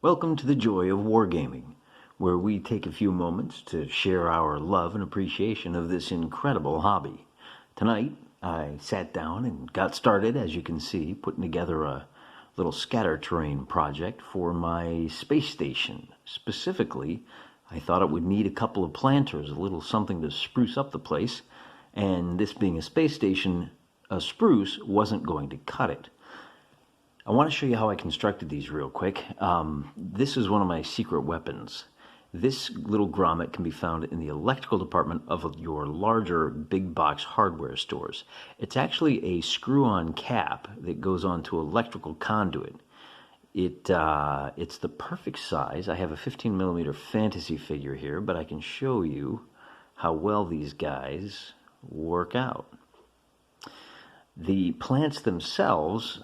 Welcome to the Joy of Wargaming, where we take a few moments to share our love and appreciation of this incredible hobby. Tonight, I sat down and got started, as you can see, putting together a little scatter terrain project for my space station. Specifically, I thought it would need a couple of planters, a little something to spruce up the place, and this being a space station, a spruce wasn't going to cut it. I want to show you how I constructed these real quick. This is one of my secret weapons. This little grommet can be found in the electrical department of your larger big box hardware stores. It's actually a screw-on cap that goes onto electrical conduit. It's the perfect size. I have a 15 millimeter fantasy figure here, but I can show you how well these guys work out. The plants themselves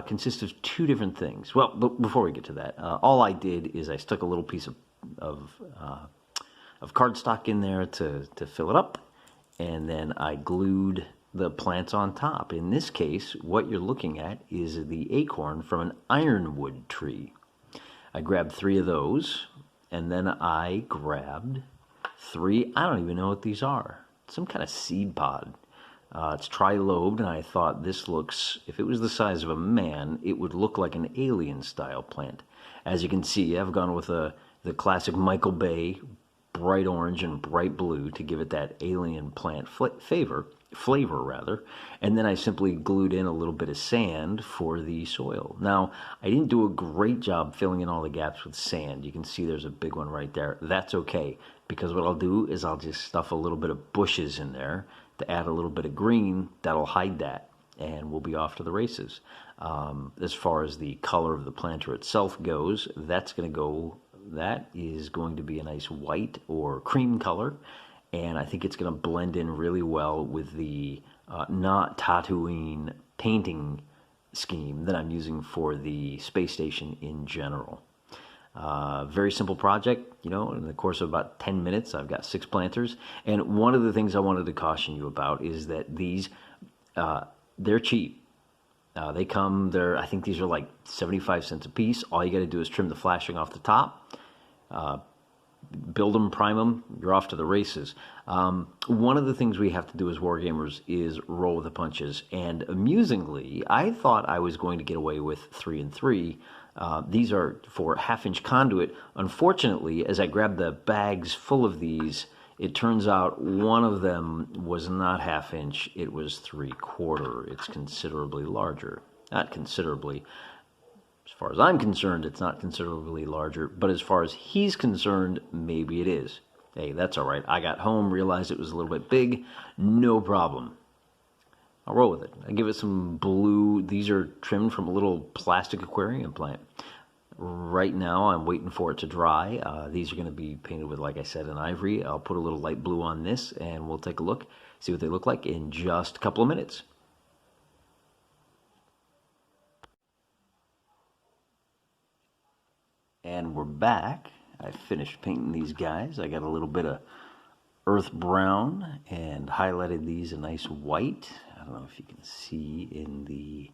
consist of two different things. Well, but before we get to that, all I did is I stuck a little piece of cardstock in there to fill it up, and then I glued the plants on top. In this case, what you're looking at is the acorn from an ironwood tree. I grabbed 3 of those, and then I grabbed 3, I don't even know what these are, some kind of seed pod. It's tri-lobed, and I thought this looks, if it was the size of a man, it would look like an alien-style plant. As you can see, I've gone with the classic Michael Bay, bright orange and bright blue to give it that alien plant flavor, and then I simply glued in a little bit of sand for the soil. Now, I didn't do a great job filling in all the gaps with sand. You can see there's a big one right there. That's okay, because what I'll do is I'll just stuff a little bit of bushes in there to add a little bit of green. That'll hide that, and we'll be off to the races. As far as the color of the planter itself goes, that is going to be a nice white or cream color, and I think it's going to blend in really well with the not Tatooine painting scheme that I'm using for the space station in general. Very simple project, in the course of about 10 minutes, I've got 6 planters. And one of the things I wanted to caution you about is that these, they're cheap. I think these are like 75 cents a piece. All you got to do is trim the flashing off the top, build them, prime them, you're off to the races. One of the things we have to do as wargamers is roll with the punches. And amusingly, I thought I was going to get away with 3 and 3. These are for 1/2-inch conduit. Unfortunately, as I grabbed the bags full of these, it turns out one of them was not 1/2-inch, it was 3/4. It's considerably larger. Not considerably. As far as I'm concerned, it's not considerably larger, but as far as he's concerned, maybe it is. Hey, that's all right. I got home, realized it was a little bit big, no problem. I'll roll with it. I give it some blue. These are trimmed from a little plastic aquarium plant. Right now, I'm waiting for it to dry. These are going to be painted with, like I said, an ivory. I'll put a little light blue on this, and we'll take a look, see what they look like in just a couple of minutes. And we're back. I finished painting these guys. I got a little bit of earth brown and highlighted these a nice white. I don't know if you can see in the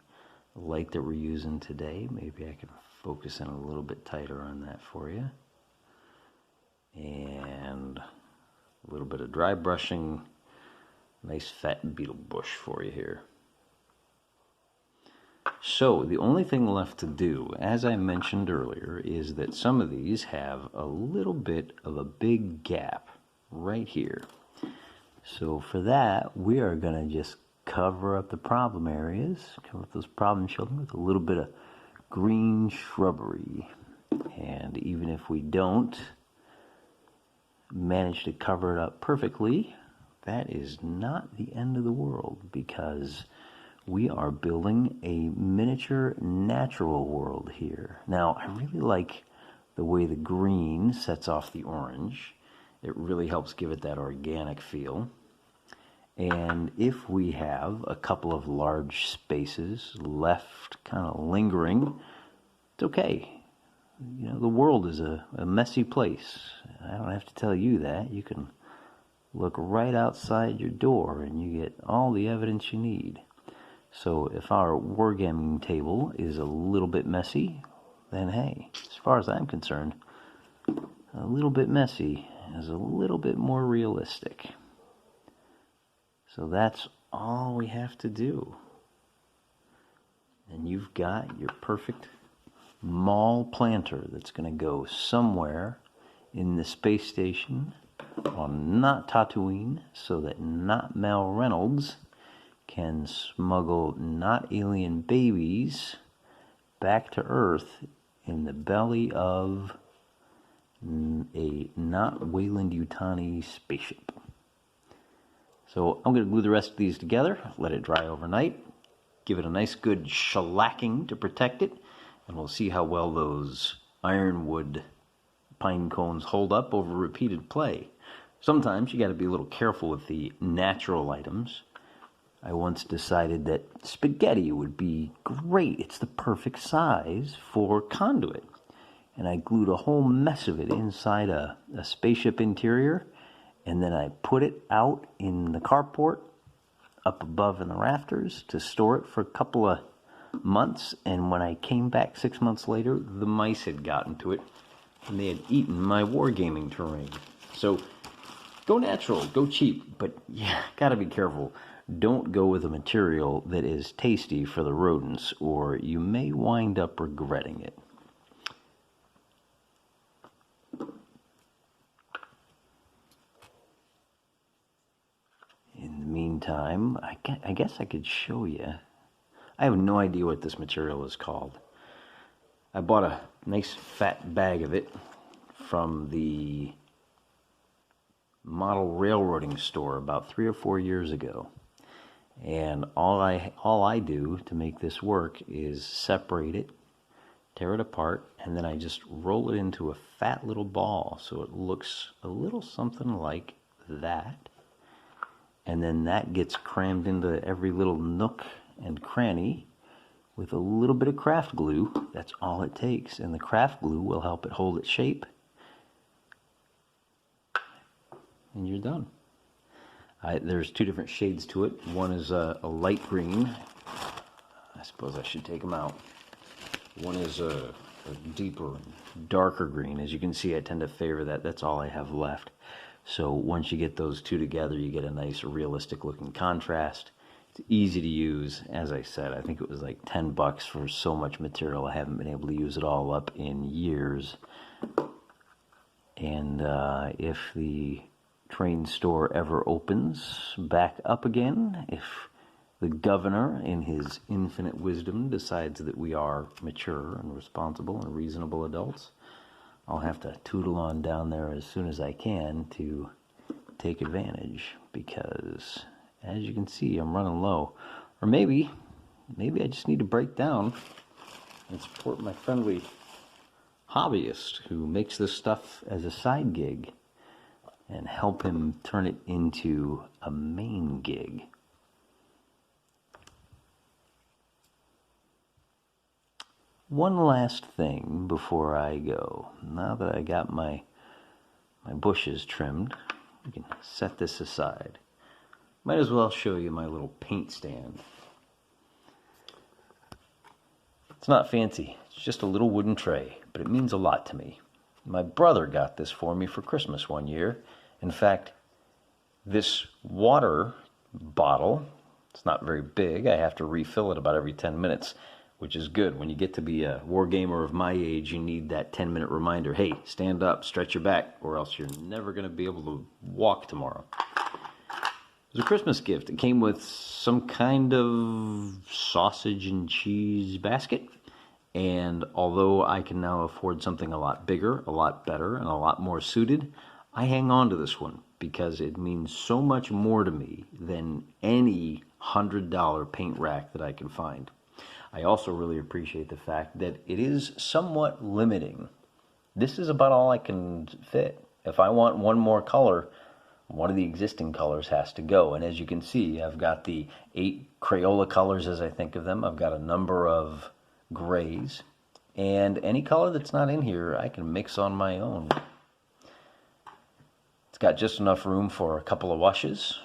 light that we're using today. Maybe I can focus in a little bit tighter on that for you. And a little bit of dry brushing. Nice fat beetle bush for you here. So the only thing left to do, as I mentioned earlier, is that some of these have a little bit of a big gap right here. So for that, we are going to just cover up the problem areas, cover up those problem children with a little bit of green shrubbery. And even if we don't manage to cover it up perfectly, that is not the end of the world, because we are building a miniature natural world here. Now, I really like the way the green sets off the orange. It really helps give it that organic feel. And if we have a couple of large spaces left kind of lingering, it's okay. The world is a messy place. I don't have to tell you that. You can look right outside your door and you get all the evidence you need. So if our wargaming table is a little bit messy, then hey, it's far as I'm concerned, a little bit messy is a little bit more realistic. So that's all we have to do. And you've got your perfect mall planter that's going to go somewhere in the space station on not Tatooine, so that not Mal Reynolds can smuggle not alien babies back to Earth in the belly of a not Wayland Yutani spaceship. So I'm going to glue the rest of these together, let it dry overnight, give it a nice good shellacking to protect it, and we'll see how well those ironwood pine cones hold up over repeated play. Sometimes you got to be a little careful with the natural items. I once decided that spaghetti would be great. It's the perfect size for conduit. And I glued a whole mess of it inside a spaceship interior, and then I put it out in the carport up above in the rafters to store it for a couple of months. And when I came back 6 months later, the mice had gotten to it and they had eaten my wargaming terrain. So go natural, go cheap, but yeah, gotta be careful. Don't go with a material that is tasty for the rodents, or you may wind up regretting it. In the meantime, I guess I could show you. I have no idea what this material is called. I bought a nice fat bag of it from the model railroading store about 3 or 4 years ago. And all I do to make this work is separate it, tear it apart, and then I just roll it into a fat little ball so it looks a little something like that. And then that gets crammed into every little nook and cranny with a little bit of craft glue. That's all it takes, and the craft glue will help it hold its shape. And you're done. There's 2 different shades to it. One is a light green. I suppose I should take them out. One is a deeper and darker green. As you can see, I tend to favor that. That's all I have left. So once you get those 2 together, you get a nice realistic looking contrast. It's easy to use. As I said, I think it was like $10 for so much material. I haven't been able to use it all up in years. And if the train store ever opens back up again, if the governor in his infinite wisdom decides that we are mature and responsible and reasonable adults, I'll have to tootle on down there as soon as I can to take advantage, because as you can see, I'm running low. Or maybe I just need to break down and support my friendly hobbyist who makes this stuff as a side gig and help him turn it into a main gig. One last thing before I go. Now that I got my bushes trimmed, we can set this aside. Might as well show you my little paint stand. It's not fancy. It's just a little wooden tray, but it means a lot to me. My brother got this for me for Christmas one year. In fact, this water bottle, it's not very big. I have to refill it about every 10 minutes, which is good. When you get to be a war gamer of my age, you need that 10-minute reminder. Hey, stand up, stretch your back, or else you're never going to be able to walk tomorrow. It was a Christmas gift. It came with some kind of sausage and cheese basket. And although I can now afford something a lot bigger, a lot better, and a lot more suited, I hang on to this one because it means so much more to me than any $100 paint rack that I can find. I also really appreciate the fact that it is somewhat limiting. This is about all I can fit. If I want one more color, one of the existing colors has to go. And as you can see, I've got the 8 Crayola colors as I think of them. I've got a number of grays. And any color that's not in here, I can mix on my own. It's got just enough room for a couple of washes.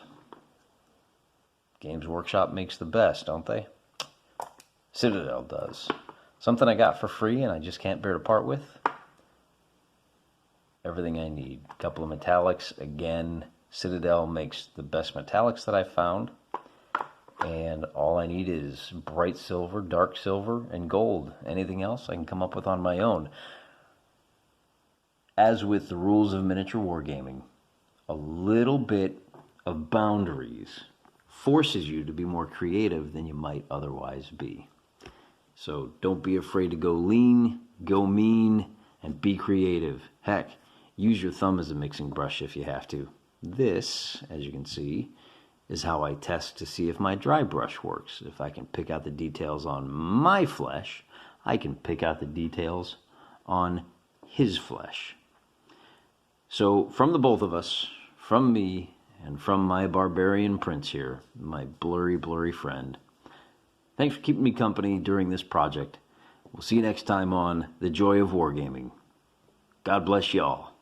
Games Workshop makes the best, don't they? Citadel does. Something I got for free and I just can't bear to part with. everything I need. A couple of metallics. Again, Citadel makes the best metallics that I've found. And all I need is bright silver, dark silver, and gold. Anything else I can come up with on my own. As with the rules of miniature wargaming, a little bit of boundaries forces you to be more creative than you might otherwise be. So don't be afraid to go lean, go mean, and be creative. Heck, use your thumb as a mixing brush if you have to. This, as you can see, is how I test to see if my dry brush works. If I can pick out the details on my flesh, I can pick out the details on his flesh. So from the both of us, from me, and from my barbarian prince here, my blurry friend, thanks for keeping me company during this project. We'll see you next time on The Joy of Wargaming. God bless y'all.